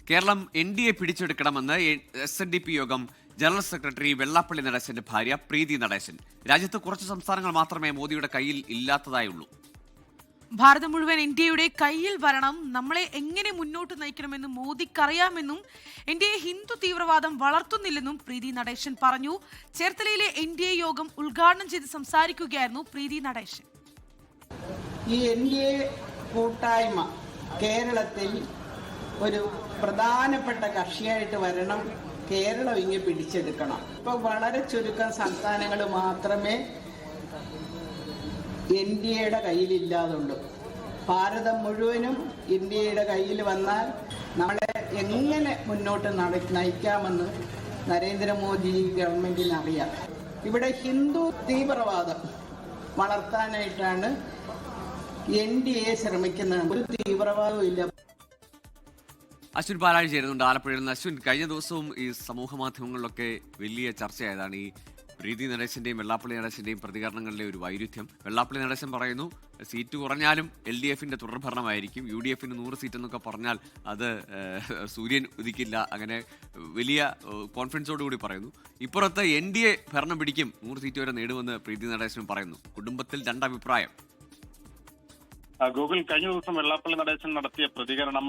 Keralam NDA പിടിച്ചെടുക്കണമെന്ന് SNDP യോഗം general secretary Vellappally നടേശന്റെ ഭാര്യ പ്രീതി നടേശൻ. രാജ്യത്ത് കുറച്ച് സംസ്ഥാനങ്ങൾ മാത്രമേ മോദിയുടെ കയ്യിൽ ഇല്ലാത്തതായുള്ളൂ. ഭാരതം മുഴുവൻ ഇന്ത്യയുടെ കയ്യിൽ വരണം, നമ്മളെ എങ്ങനെ മുന്നോട്ട് നയിക്കണമെന്നും മോദിക്കറിയാമെന്നും ഇന്ത്യയെ ഹിന്ദു തീവ്രവാദം വളർത്തുന്നില്ലെന്നും പ്രീതി നടേശൻ പറഞ്ഞു. ചേർത്തലയിലെ NDA യോഗം ഉദ്ഘാടനം ചെയ്ത് സംസാരിക്കുകയായിരുന്നു പ്രീതി നടേശൻ. ഈ NDA കൂട്ടായ്മ കേരളത്തിൽ ഒരു പ്രധാനപ്പെട്ട കക്ഷിയായിട്ട് വരണം, കേരളം ഇങ്ങനെ പിടിച്ചെടുക്കണം. ഇപ്പൊ വളരെ ചുരുക്കം സംസ്ഥാനങ്ങൾ മാത്രമേ ഇന്ത്യയുടെ കയ്യിലില്ലാതുള്ളൂ. ഭാരതം മുഴുവനും ഇന്ത്യയുടെ കയ്യിൽ വന്നാൽ നമ്മളെ എങ്ങനെ മുന്നോട്ട് നയിക്കാമെന്ന് നരേന്ദ്രമോദി ഗവൺമെന്റിന് അറിയാം. ഇവിടെ ഹിന്ദു തീവ്രവാദം വളർത്താനായിട്ടാണ് NDA ശ്രമിക്കുന്നത്. ഒരു തീവ്രവാദവും ഇല്ല. അശ്വിൻ പാലാഴി ചേരുന്നുണ്ട് ആലപ്പുഴയിൽ നിന്ന്. അശ്വിൻ, കഴിഞ്ഞ ദിവസവും ഈ സമൂഹ മാധ്യമങ്ങളിലൊക്കെ വലിയ ചർച്ചയായതാണ് ഈ പ്രീതി നടേശന്റെയും വെള്ളാപ്പള്ളി നടേശന്റെയും പ്രതികരണങ്ങളിലെ ഒരു വൈരുദ്ധ്യം. വെള്ളാപ്പള്ളി നടേശൻ പറയുന്നു സീറ്റ് കുറഞ്ഞാലും LDFന്റെ തുടർഭരണമായിരിക്കും, UDFന് 100 സീറ്റ് എന്നൊക്കെ പറഞ്ഞാൽ അത് സൂര്യൻ ഉദിക്കില്ല, അങ്ങനെ വലിയ കോൺഫിഡൻസോടുകൂടി പറയുന്നു. ഇപ്പുറത്ത് NDA ഭരണം പിടിക്കും, 100 സീറ്റ് വരെ നേടുമെന്ന് പ്രീതി നടേശനും പറയുന്നു. കുടുംബത്തിൽ രണ്ടഭിപ്രായം. ഗൂഗിൾ കഴിഞ്ഞ ദിവസം വെള്ളാപ്പള്ളി നടേശൻ നടത്തിയ പ്രതികരണം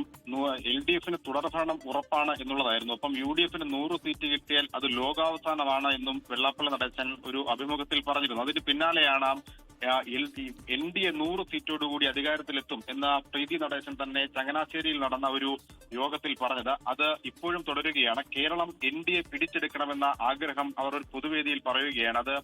LDFന് തുടർഭരണം ഉറപ്പാണ് എന്നുള്ളതായിരുന്നു. ഒപ്പം UDFന് 100 സീറ്റ് കിട്ടിയാൽ അത് ലോകാവസാനമാണ് എന്നും വെള്ളാപ്പള്ളി നടേശൻ ഒരു അഭിമുഖത്തിൽ പറഞ്ഞിരുന്നു. അതിന് പിന്നാലെയാണ് NDA 100 സീറ്റോടുകൂടി അധികാരത്തിലെത്തും എന്ന പ്രീതി നടേശൻ തന്നെ ചങ്ങനാശ്ശേരിയിൽ നടന്ന ഒരു യോഗത്തിൽ പറഞ്ഞത്. അത് ഇപ്പോഴും തുടരുകയാണ്. കേരളം NDA പിടിച്ചെടുക്കണമെന്ന ആഗ്രഹം അവർ ഒരു പൊതുവേദിയിൽ പറയുകയാണ്. അത്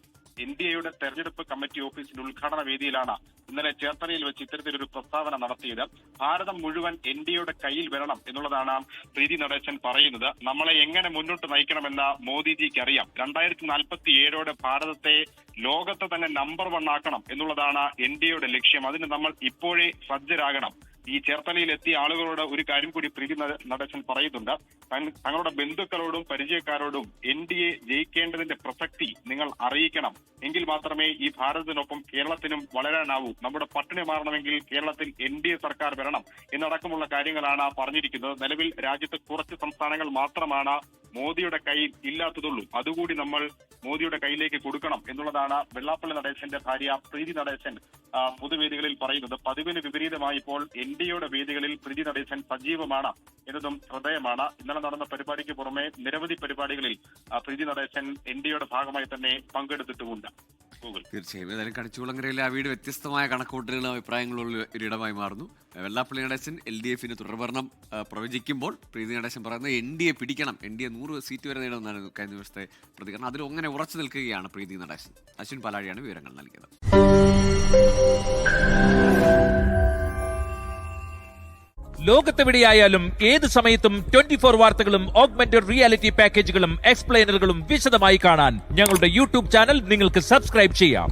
NDAയുടെ തെരഞ്ഞെടുപ്പ് കമ്മിറ്റി ഓഫീസിന്റെ ഉദ്ഘാടന വേദിയിലാണ് ഇന്നലെ ചേർത്തലയിൽ വെച്ച് ഇത്തരത്തിലൊരു പ്രസ്താവന നടത്തിയത്. ഭാരതം മുഴുവൻ NDAയുടെ കയ്യിൽ വരണം എന്നുള്ളതാണ് പ്രീതി നടേശൻ പറയുന്നത്. നമ്മളെ എങ്ങനെ മുന്നോട്ട് നയിക്കണമെന്ന മോദിജിക്ക് അറിയാം. 2047 ഭാരതത്തെ ലോകത്തെ തന്നെ നമ്പർ 1 ആക്കണം എന്നുള്ളതാണ് NDAയുടെ ലക്ഷ്യം. അതിന് നമ്മൾ ഇപ്പോഴേ സജ്ജരാകണം. ഈ ചേർത്തലയിൽ എത്തിയ ആളുകളോട് ഒരു കാര്യം കൂടി പ്രീതി നടേശൻ പറയുന്നുണ്ട്. തങ്ങളുടെ ബന്ധുക്കളോടും പരിചയക്കാരോടും NDA ജയിക്കേണ്ടതിന്റെ പ്രസക്തി നിങ്ങൾ അറിയിക്കണം. എങ്കിൽ മാത്രമേ ഈ ഭാരതത്തിനൊപ്പം കേരളത്തിനും വളരാനാവൂ. നമ്മുടെ പട്ടിണി മാറണമെങ്കിൽ കേരളത്തിൽ NDA സർക്കാർ വരണം എന്നടക്കമുള്ള കാര്യങ്ങളാണ് പറഞ്ഞിരിക്കുന്നത്. നിലവിൽ രാജ്യത്ത് കുറച്ച് സംസ്ഥാനങ്ങൾ മാത്രമാണ് മോദിയുടെ കയ്യിൽ ഇല്ലാത്തതുള്ളൂ. അതുകൂടി നമ്മൾ മോദിയുടെ കയ്യിലേക്ക് കൊടുക്കണം എന്നുള്ളതാണ് വെള്ളാപ്പള്ളി നടേശന്റെ ഭാര്യ പ്രീതി നടേശൻ പൊതുവേദികളിൽ പറയുന്നത്. പതിവിന് വിപരീതമായി ഇപ്പോൾ NDAയുടെ വേദികളിൽ പ്രീതി നടേശൻ സജീവമാണ് എന്നതും ശ്രദ്ധേയമാണ്. ഇന്നലെ നടന്ന പരിപാടിക്ക് പുറമെ നിരവധി പരിപാടികളിൽ പ്രീതി നടേശൻ NDAയുടെ ഭാഗമായി തന്നെ പങ്കെടുത്തിട്ടുമുണ്ട്. തീർച്ചയായും ഏതായാലും കണിച്ചുകുളങ്ങരയിലെ ആ വീട് വ്യത്യസ്തമായ കണക്കൂട്ടലുകളും അഭിപ്രായങ്ങളുള്ള ഒരിടമായി മാറുന്നു. വെള്ളാപ്പള്ളി നടേശൻ LDFന് തുടർഭരണം പ്രവചിക്കുമ്പോൾ പ്രീതി നടേശൻ പറയുന്നത് NDA പിടിക്കണം, NDA 100 സീറ്റ് വരെ നേടുമെന്നാണ് കഴിഞ്ഞ ദിവസത്തെ പ്രതികരണം. അതിൽ അങ്ങനെ ഉറച്ചു നിൽക്കുകയാണ് പ്രീതി നടേശൻ. അശ്വിൻ പാലാഴിയാണ് വിവരങ്ങൾ നൽകിയത്. ലോകത്തെവിടെയായാലും ഏത് സമയത്തും 24 വാർത്തകളും ഓഗ്മെന്റഡ് റിയാലിറ്റി പാക്കേജുകളും എക്സ്പ്ലെയിനറുകളും വിശദമായി കാണാൻ ഞങ്ങളുടെ YouTube ചാനൽ നിങ്ങൾക്ക് സബ്സ്ക്രൈബ് ചെയ്യാം.